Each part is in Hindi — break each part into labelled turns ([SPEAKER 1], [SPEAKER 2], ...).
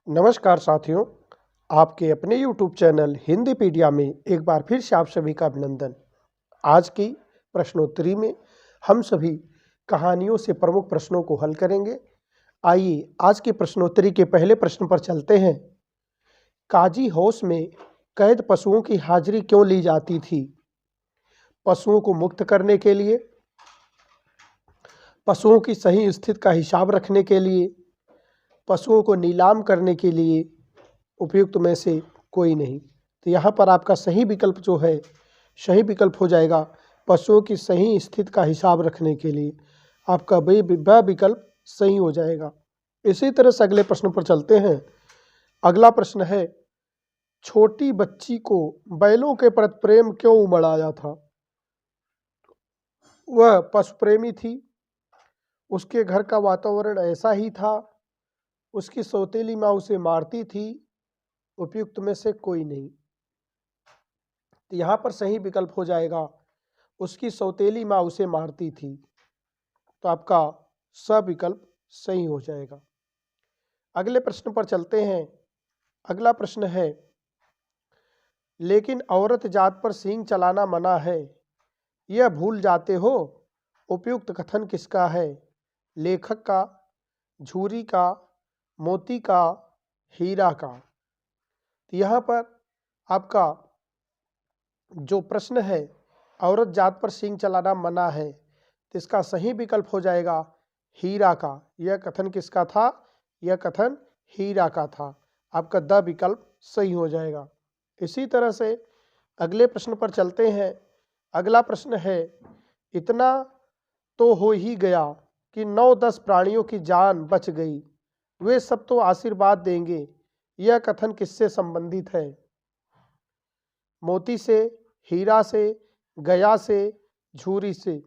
[SPEAKER 1] नमस्कार साथियों, आपके अपने YouTube चैनल हिंदीपीडिया में एक बार फिर से आप सभी का अभिनंदन। आज की प्रश्नोत्तरी में हम सभी कहानियों से प्रमुख प्रश्नों को हल करेंगे। आइए आज की प्रश्नोत्तरी के पहले प्रश्न पर चलते हैं। काजी हाउस में कैद पशुओं की हाजिरी क्यों ली जाती थी? पशुओं को मुक्त करने के लिए, पशुओं की सही स्थिति का हिसाब रखने के लिए, पशुओं को नीलाम करने के लिए, उपयुक्त में से कोई नहीं। तो यहाँ पर आपका सही विकल्प जो है, सही विकल्प हो जाएगा पशुओं की सही स्थिति का हिसाब रखने के लिए। आपका वह विकल्प सही हो जाएगा। इसी तरह से अगले प्रश्न पर चलते हैं। अगला प्रश्न है, छोटी बच्ची को बैलों के प्रति प्रेम क्यों उमड़ आया था? वह पशु प्रेमी थी, उसके घर का वातावरण ऐसा ही था, उसकी सौतेली माँ उसे मारती थी, उपयुक्त में से कोई नहीं। तो यहाँ पर सही विकल्प हो जाएगा उसकी सौतेली माँ उसे मारती थी। तो आपका स विकल्प सही हो जाएगा। अगले प्रश्न पर चलते हैं। अगला प्रश्न है, लेकिन औरत जात पर सींग चलाना मना है, यह भूल जाते हो, उपयुक्त कथन किसका है? लेखक का, झूरी का, मोती का, हीरा का। तो यहाँ पर आपका जो प्रश्न है, औरत जात पर सींग चलाना मना है, तो इसका सही विकल्प हो जाएगा हीरा का। यह कथन किसका था? यह कथन हीरा का था। आपका द विकल्प सही हो जाएगा। इसी तरह से अगले प्रश्न पर चलते हैं। अगला प्रश्न है, इतना तो हो ही गया कि 9-10 प्राणियों की जान बच गई, वे सब तो आशीर्वाद देंगे, यह कथन किससे संबंधित है? मोती से, हीरा से, गया से, झूरी से।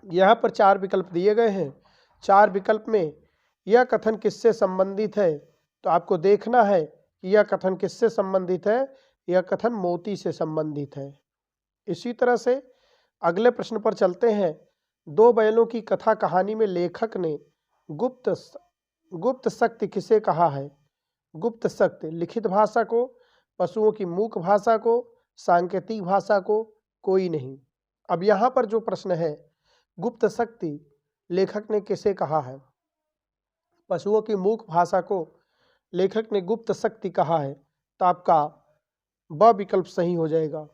[SPEAKER 1] यहाँ पर 4 विकल्प दिए गए हैं। 4 विकल्प में यह कथन किससे संबंधित है? तो आपको देखना है कि यह कथन किससे संबंधित है। यह कथन मोती से संबंधित है। इसी तरह से अगले प्रश्न पर चलते हैं। 2 बैलों की कथा कहानी में लेखक ने गुप्त शक्ति किसे कहा है? गुप्त शक्ति लिखित भाषा को, पशुओं की मूक भाषा को, सांकेतिक भाषा को, कोई नहीं। अब यहाँ पर जो प्रश्न है, गुप्त शक्ति लेखक ने किसे कहा है? पशुओं की मूक भाषा को लेखक ने गुप्त शक्ति कहा है। तो आपका ब विकल्प सही हो जाएगा।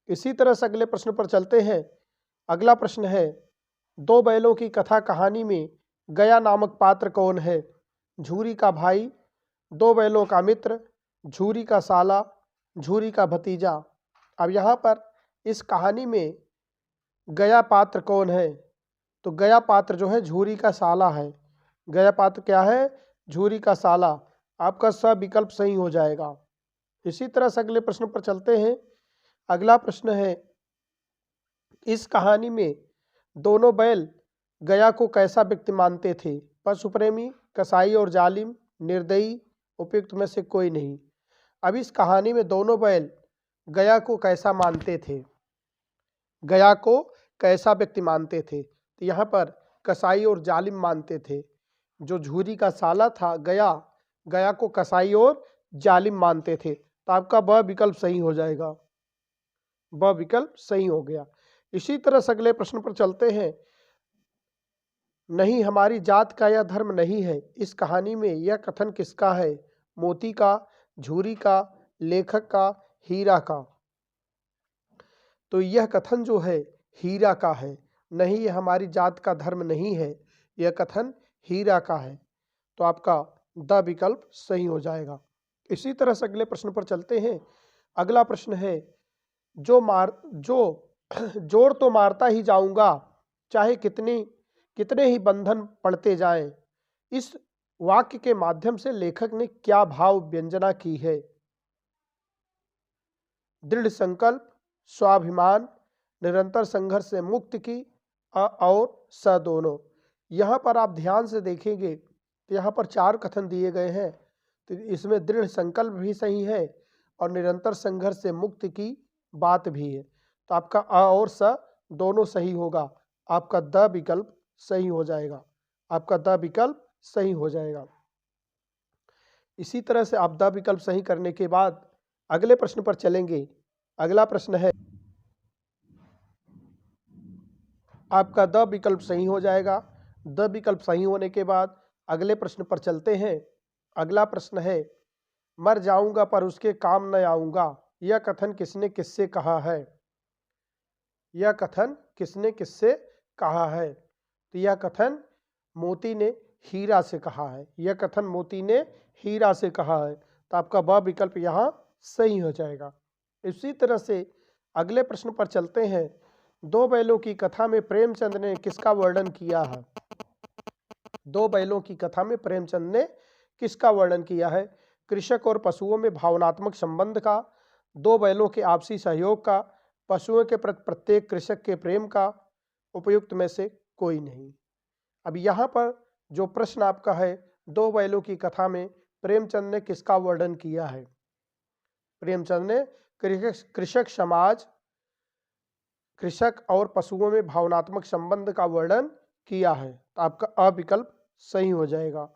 [SPEAKER 1] इसी तरह से अगले प्रश्न पर चलते हैं। अगला प्रश्न है, 2 बैलों की कथा कहानी में गया नामक पात्र कौन है? झूरी का भाई, 2 बैलों का मित्र, झूरी का साला, झूरी का भतीजा। अब यहाँ पर इस कहानी में गया पात्र कौन है? तो गया पात्र जो है झूरी का साला है। गया पात्र क्या है? झूरी का साला। आपका स विकल्प सही हो जाएगा। इसी तरह से अगले प्रश्न पर चलते हैं। अगला प्रश्न है, इस कहानी में दोनों बैल गया को कैसा व्यक्ति मानते थे? पशु प्रेमी, कसाई और जालिम, निर्दयी, उपयुक्त में से कोई नहीं। अब इस कहानी में दोनों बैल गया को कैसा मानते थे? गया को कैसा व्यक्ति मानते थे? तो यहाँ पर कसाई और जालिम मानते थे। जो झूरी का साला था गया को कसाई और जालिम मानते थे। तो आपका ब विकल्प सही हो जाएगा। ब विकल्प सही हो गया। इसी तरह से अगले प्रश्न पर चलते हैं। नहीं, हमारी जात का यह धर्म नहीं है, इस कहानी में यह कथन किसका है? मोती का, झूरी का, लेखक का, हीरा का। तो यह कथन जो है हीरा का है। नहीं, यह हमारी जात का धर्म नहीं है, यह कथन हीरा का है। तो आपका द विकल्प सही हो जाएगा। इसी तरह से अगले प्रश्न पर चलते हैं। अगला प्रश्न है, जो जोर तो मारता ही जाऊंगा, चाहे कितने ही बंधन पड़ते जाएं, इस वाक्य के माध्यम से लेखक ने क्या भाव व्यंजना की है? दृढ़ संकल्प, स्वाभिमान, निरंतर संघर्ष से मुक्ति की, और स दोनों। यहाँ पर आप ध्यान से देखेंगे तो यहाँ पर 4 कथन दिए गए हैं। तो इसमें दृढ़ संकल्प भी सही है और निरंतर संघर्ष से मुक्ति की बात भी है। तो आपका अ और स दोनों सही होगा। आपका द विकल्प सही हो जाएगा। आपका द विकल्प सही हो जाएगा। इसी तरह से आप द विकल्प सही करने के बाद अगले प्रश्न पर चलेंगे। अगला प्रश्न है, आपका द विकल्प सही हो जाएगा। द विकल्प सही होने के बाद अगले प्रश्न पर चलते हैं। अगला प्रश्न है, मर जाऊंगा पर उसके काम न आऊंगा, यह कथन किसने किससे कहा है? यह कथन किसने किससे कहा है? तो यह कथन मोती ने हीरा से कहा है। यह कथन मोती ने हीरा से कहा है। तो आपका ब विकल्प यहाँ सही हो जाएगा। इसी तरह से अगले प्रश्न पर चलते हैं। दो बैलों की कथा में प्रेमचंद ने किसका वर्णन किया है? दो बैलों की कथा में प्रेमचंद ने किसका वर्णन किया है? कृषक और पशुओं में भावनात्मक संबंध का, दो बैलों के आपसी सहयोग का, पशुओं के प्रति प्रत्येक कृषक के प्रेम का, उपयुक्त में से कोई नहीं। अब यहाँ पर जो प्रश्न आपका है, दो बैलों की कथा में प्रेमचंद ने किसका वर्णन किया है? प्रेमचंद ने कृषक समाज, कृषक और पशुओं में भावनात्मक संबंध का वर्णन किया है। तो आपका अ विकल्प सही हो जाएगा।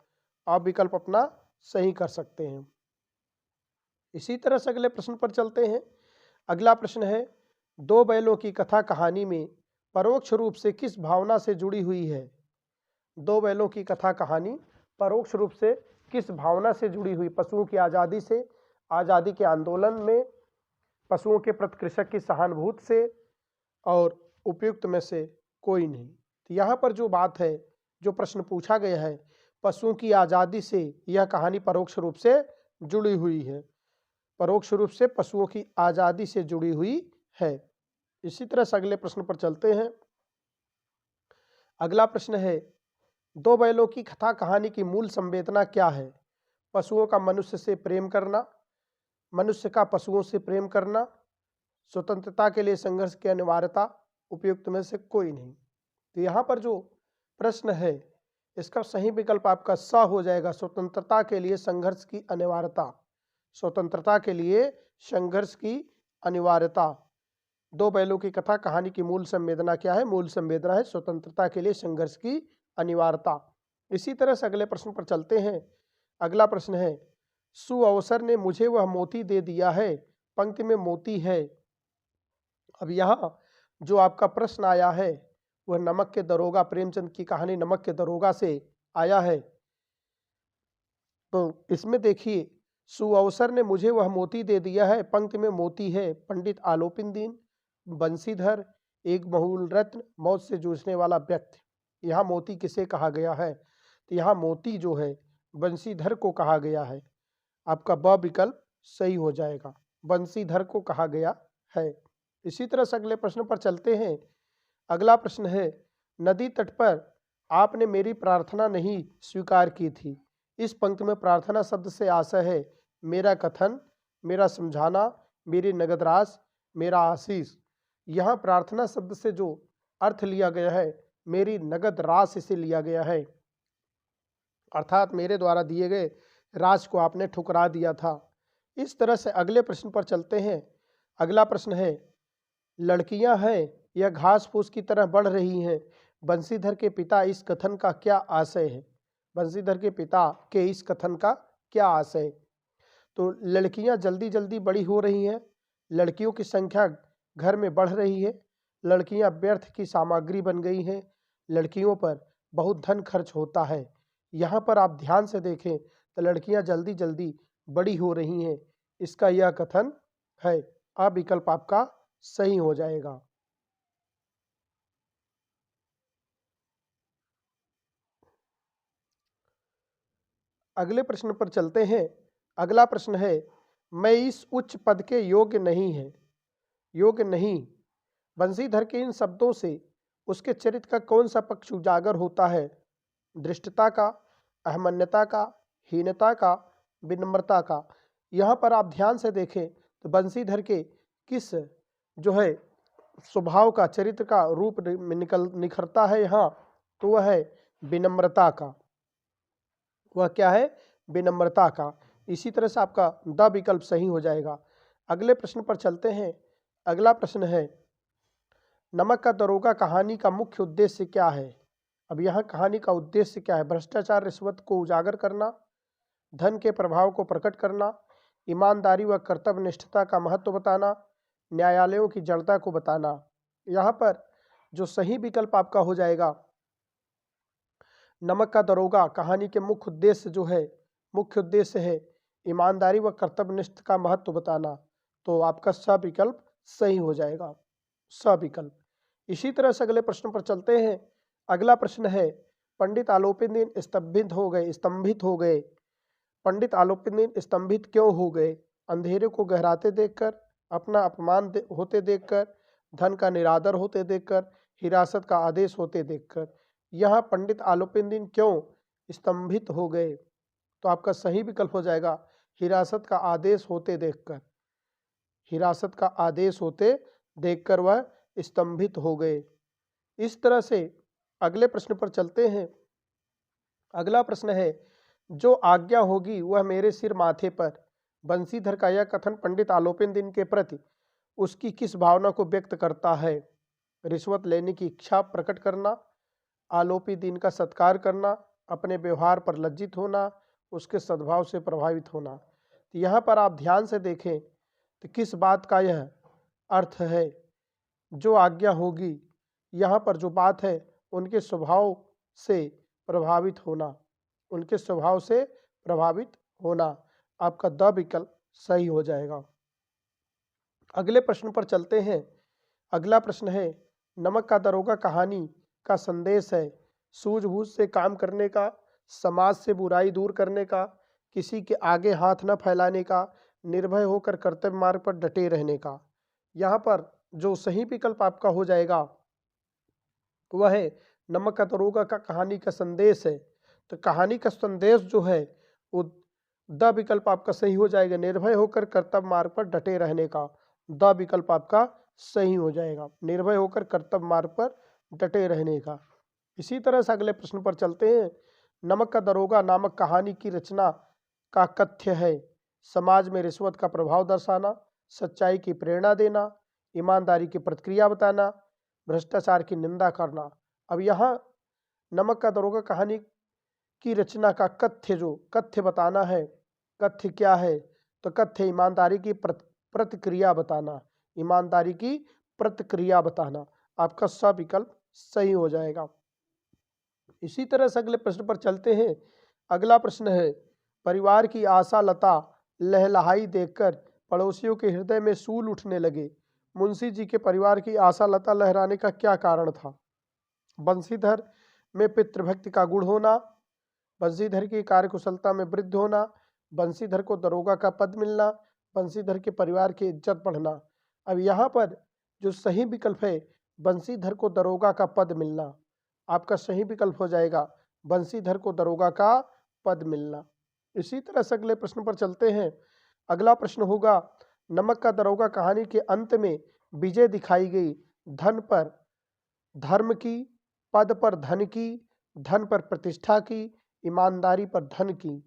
[SPEAKER 1] अ विकल्प अपना सही कर सकते हैं। इसी तरह से अगले प्रश्न पर चलते हैं। अगला प्रश्न है, दो बैलों की कथा कहानी में परोक्ष रूप से किस भावना से जुड़ी हुई है? दो बैलों की कथा कहानी परोक्ष रूप से किस भावना से जुड़ी हुई? पशुओं की आज़ादी से, आज़ादी के आंदोलन में, पशुओं के प्रति कृषक की सहानुभूति से, और उपयुक्त में से कोई नहीं। तो यहाँ पर जो बात है, जो प्रश्न पूछा गया है, पशुओं की आज़ादी से यह कहानी परोक्ष रूप से जुड़ी हुई है। परोक्ष रूप से पशुओं की आज़ादी से जुड़ी हुई है। इसी तरह से अगले प्रश्न पर चलते हैं। अगला प्रश्न है, दो बैलों की कथा कहानी की मूल संवेदना क्या है? पशुओं का मनुष्य से प्रेम करना, मनुष्य का पशुओं से प्रेम करना, स्वतंत्रता के लिए संघर्ष की अनिवार्यता, उपयुक्त में से कोई नहीं। तो यहाँ पर जो प्रश्न है, इसका सही विकल्प आपका स हो जाएगा। स्वतंत्रता के लिए संघर्ष की अनिवार्यता, स्वतंत्रता के लिए संघर्ष की अनिवार्यता। दो बैलों की कथा कहानी की मूल संवेदना क्या है? मूल संवेदना है स्वतंत्रता के लिए संघर्ष की अनिवार्यता। इसी तरह से अगले प्रश्न पर चलते हैं। अगला प्रश्न है, सुअवसर ने मुझे वह मोती दे दिया है, पंक्ति में मोती है। अब यहाँ जो आपका प्रश्न आया है वह नमक के दरोगा, प्रेमचंद की कहानी नमक के दरोगा से आया है। तो इसमें देखिए, सुअवसर ने मुझे वह मोती दे दिया है, पंक्ति में मोती है। पंडित आलोपिन दीन, बंसीधर, एक बहुल रत्न, मौत से जूझने वाला व्यक्ति। यहाँ मोती किसे कहा गया है? तो यहाँ मोती जो है बंसीधर को कहा गया है। आपका ब विकल्प सही हो जाएगा। बंसीधर को कहा गया है। इसी तरह से अगले प्रश्न पर चलते हैं। अगला प्रश्न है, नदी तट पर आपने मेरी प्रार्थना नहीं स्वीकार की थी। इस पंक्ति में प्रार्थना शब्द से आशय है मेरा कथन, मेरा समझाना, मेरी नगद राशि, मेरा आशीष। यहाँ प्रार्थना शब्द से जो अर्थ लिया गया है, मेरी नगद राशि से लिया गया है, अर्थात मेरे द्वारा दिए गए राशि को आपने ठुकरा दिया था। इस तरह से अगले प्रश्न पर चलते हैं। अगला प्रश्न है, लड़कियां हैं यह घास फूस की तरह बढ़ रही हैं, बंसीधर के पिता इस कथन का क्या आशय है? बंसीधर के पिता के इस कथन का क्या आशय है? तो लड़कियां जल्दी जल्दी बड़ी हो रही हैं, लड़कियों की संख्या घर में बढ़ रही है, लड़कियां व्यर्थ की सामग्री बन गई हैं, लड़कियों पर बहुत धन खर्च होता है। यहाँ पर आप ध्यान से देखें तो लड़कियां जल्दी जल्दी बड़ी हो रही हैं, इसका यह कथन है। आ विकल्प आपका सही हो जाएगा। अगले प्रश्न पर चलते हैं। अगला प्रश्न है, मैं इस उच्च पद के योग्य नहीं है, योग्य नहीं। बंसीधर के इन शब्दों से उसके चरित्र का कौन सा पक्ष उजागर होता है? दृष्टता का, अहमन्यता का, हीनता का, विनम्रता का। यहाँ पर आप ध्यान से देखें तो बंसीधर के किस जो है स्वभाव का, चरित्र का रूप निखरता है यहाँ, तो वह है विनम्रता का। वह क्या है? विनम्रता का। इसी तरह से आपका द विकल्प सही हो जाएगा। अगले प्रश्न पर चलते हैं। अगला प्रश्न है, नमक का दरोगा कहानी का मुख्य उद्देश्य क्या है? अब यहाँ कहानी का उद्देश्य क्या है? भ्रष्टाचार, रिश्वत को उजागर करना, धन के प्रभाव को प्रकट करना, ईमानदारी व कर्तव्यनिष्ठता का महत्व बताना, न्यायालयों की जड़ता को बताना। यहाँ पर जो सही विकल्प आपका हो जाएगा, नमक का दरोगा कहानी के मुख्य उद्देश्य है ईमानदारी व कर्तव्यनिष्ठ का महत्व बताना, तो आपका स विकल्प सही हो जाएगा, स विकल्प। इसी तरह से अगले प्रश्न पर चलते हैं। अगला प्रश्न है, पंडित आलोपीदीन स्तंभित हो गए। पंडित आलोपीदीन स्तंभित क्यों हो गए? अंधेरे को गहराते देखकर, अपना अपमान होते देखकर, धन का निरादर होते देखकर, हिरासत का आदेश होते देखकर। यहाँ पंडित आलोपीदीन क्यों स्तंभित हो गए? तो आपका सही विकल्प हो जाएगा हिरासत का आदेश होते देखकर। हिरासत का आदेश होते देखकर वह स्तंभित हो गए। इस तरह से अगले प्रश्न पर चलते हैं। अगला प्रश्न है, जो आज्ञा होगी वह मेरे सिर माथे पर। बंसीधर का यह कथन पंडित आलोपीदीन के प्रति उसकी किस भावना को व्यक्त करता है? रिश्वत लेने की इच्छा प्रकट करना, आलोपीदीन का सत्कार करना, अपने व्यवहार पर लज्जित होना, उसके सद्भाव से प्रभावित होना। तो यहाँ पर आप ध्यान से देखें तो किस बात का यह अर्थ है? जो आज्ञा होगी, यहाँ पर जो बात है उनके स्वभाव से प्रभावित होना, उनके स्वभाव से प्रभावित होना। आपका द विकल्प सही हो जाएगा। अगले प्रश्न पर चलते हैं। अगला प्रश्न है, नमक का दरोगा कहानी का संदेश है सूझबूझ से काम करने का, समाज से बुराई दूर करने का, किसी के आगे हाथ न फैलाने का, निर्भय होकर कर्तव्य मार्ग पर डटे रहने का। यहाँ पर जो सही विकल्प आपका हो जाएगा वह है नमक का दरोगा का कहानी का संदेश है। तो कहानी का संदेश जो है वो द विकल्प आपका सही हो जाएगा, निर्भय होकर कर्तव्य मार्ग पर डटे रहने का। द विकल्प आपका सही हो जाएगा, निर्भय होकर कर्तव्य मार्ग पर डटे रहने का। इसी तरह से अगले प्रश्न पर चलते हैं। नमक का दरोगा नामक कहानी की रचना का कथ्य है समाज में रिश्वत का प्रभाव दर्शाना, सच्चाई की प्रेरणा देना, ईमानदारी की प्रतिक्रिया बताना, भ्रष्टाचार की निंदा करना। अब यहाँ नमक का दरोगा कहानी की रचना का कथ्य बताना है। कथ्य क्या है? तो कथ्य ईमानदारी की प्रतिक्रिया बताना, ईमानदारी की प्रतिक्रिया बताना। आपका स विकल्प सही हो जाएगा। इसी तरह से अगले प्रश्न पर चलते हैं। अगला प्रश्न है, परिवार की आशा लता लहलहाई देखकर पड़ोसियों के हृदय में सूल उठने लगे। मुंशी जी के परिवार की आशा लता लहराने का क्या कारण था? बंसीधर में पितृभक्ति का गुण होना, बंसीधर की कार्यकुशलता में वृद्धि होना, बंसीधर को दरोगा का पद मिलना, बंसीधर के परिवार की इज्जत बढ़ना। अब यहाँ पर जो सही विकल्प है बंसीधर को दरोगा का पद मिलना। आपका सही विकल्प हो जाएगा बंसीधर को दरोगा का पद मिलना। इसी तरह से अगले प्रश्न पर चलते हैं। अगला प्रश्न होगा, नमक का दरोगा कहानी के अंत में विजय दिखाई गई धन पर धर्म की, पद पर धन की, धन पर प्रतिष्ठा की, ईमानदारी पर धन की,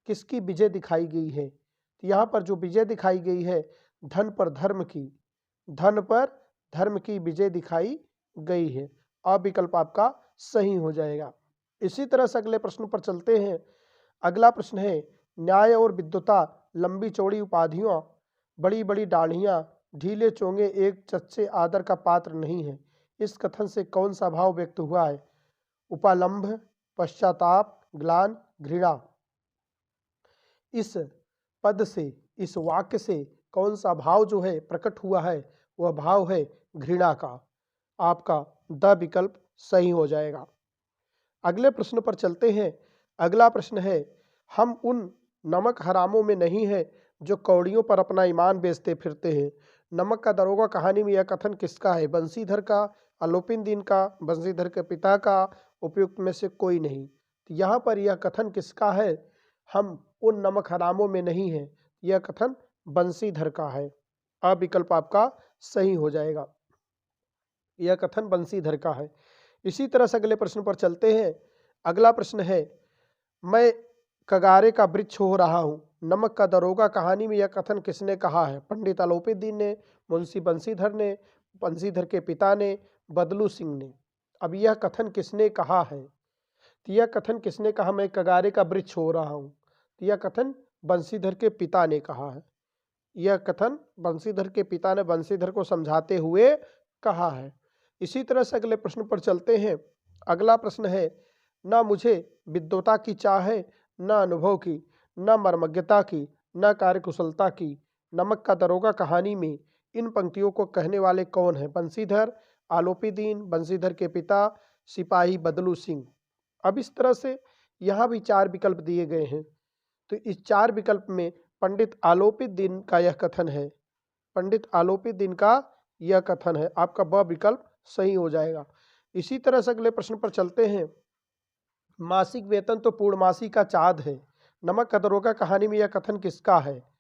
[SPEAKER 1] किसकी विजय दिखाई गई है? तो यहाँ पर जो विजय दिखाई गई है धन पर धर्म की, धन पर धर्म की विजय दिखाई गई है। अब विकल्प आपका सही हो जाएगा। इसी तरह से अगले प्रश्न पर चलते हैं। अगला प्रश्न है, न्याय और विद्वता, लंबी चौड़ी उपाधियां, बड़ी बड़ी दाढ़ियां, ढीले चोंगे एक चच्चे आदर का पात्र नहीं है। इस कथन से कौन सा भाव व्यक्त हुआ है? उपालंभ, पश्चाताप, ग्लान, घृणा। इस पद से, इस वाक्य से कौन सा भाव जो है प्रकट हुआ है? वह भाव है घृणा का। आपका द विकल्प सही हो जाएगा। अगले प्रश्न पर चलते हैं। अगला प्रश्न है, हम उन नमक हरामों में नहीं है जो कौड़ियों पर अपना ईमान बेचते फिरते हैं। नमक का दरोगा कहानी में यह कथन किसका है? बंसीधर का, आलोपीदीन का, बंसीधर के पिता का, उपयुक्त में से कोई नहीं। तो यहाँ पर यह कथन किसका है? हम उन नमक हरामों में नहीं है, यह कथन बंसीधर का है। अब विकल्प आपका सही हो जाएगा, यह कथन बंसीधर का है। इसी तरह से अगले प्रश्न पर चलते हैं। अगला प्रश्न है, मैं कगारे का वृक्ष हो रहा हूँ। नमक का दरोगा कहानी में यह कथन किसने कहा है? पंडित आलोपीदीन ने, मुंशी बंसीधर ने, बंसीधर के पिता ने, बदलू सिंह ने। अब यह कथन किसने कहा है? तो यह कथन किसने कहा, मैं कगारे का वृक्ष हो रहा हूँ? तो यह कथन बंशीधर के पिता ने कहा है। यह कथन बंशीधर के पिता ने बंशीधर को समझाते हुए कहा है। इसी तरह से अगले प्रश्न पर चलते हैं। अगला प्रश्न है, न मुझे विद्वता की चाह है, न अनुभव की, न मर्मज्ञता की, न कार्यकुशलता की। नमक का दरोगा कहानी में इन पंक्तियों को कहने वाले कौन है? बंशीधर, आलोपीदीन, बंशीधर के पिता, सिपाही बदलू सिंह। अब इस तरह से यहाँ भी 4 विकल्प दिए गए हैं। तो इस 4 विकल्प में पंडित आलोपीदीन का यह कथन है। पंडित आलोपीदीन का यह कथन है। आपका ब विकल्प सही हो जाएगा। इसी तरह से अगले प्रश्न पर चलते हैं। मासिक वेतन तो पूर्णमासी का चाँद है। नमक का दरोगा कहानी में यह कथन किसका है?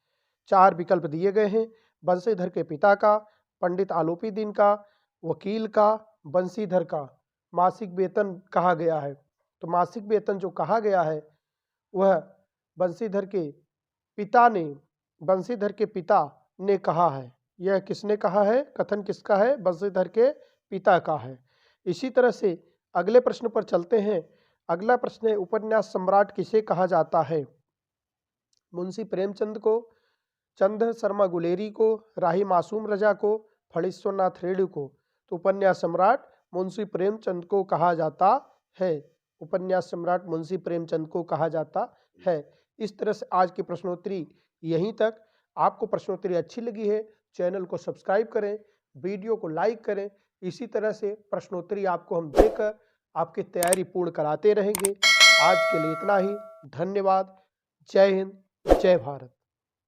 [SPEAKER 1] 4 विकल्प दिए गए हैं। बंशीधर के पिता का, पंडित आलोपीदीन का, वकील का, बंशीधर का। मासिक वेतन कहा गया है, तो मासिक वेतन जो कहा गया है वह बंशीधर के पिता ने कहा है। यह किसने कहा है? कथन किसका है? बंशीधर के पिता का है। इसी तरह से अगले प्रश्न पर चलते हैं। अगला प्रश्न है, उपन्यास सम्राट किसे कहा जाता है? मुंशी प्रेमचंद को, चंद्र शर्मा गुलेरी को, राही मासूम रजा को, फणीश्वरनाथ रेणु को। तो उपन्यास सम्राट मुंशी प्रेमचंद को कहा जाता है। उपन्यास सम्राट मुंशी प्रेमचंद को कहा जाता है। इस तरह से आज की प्रश्नोत्तरी यहीं तक। आपको प्रश्नोत्तरी अच्छी लगी है, चैनल को सब्सक्राइब करें, वीडियो को लाइक करें। इसी तरह से प्रश्नोत्तरी आपको हम देकर आपकी तैयारी पूर्ण कराते रहेंगे। आज के लिए इतना ही। धन्यवाद। जय हिंद, जय भारत।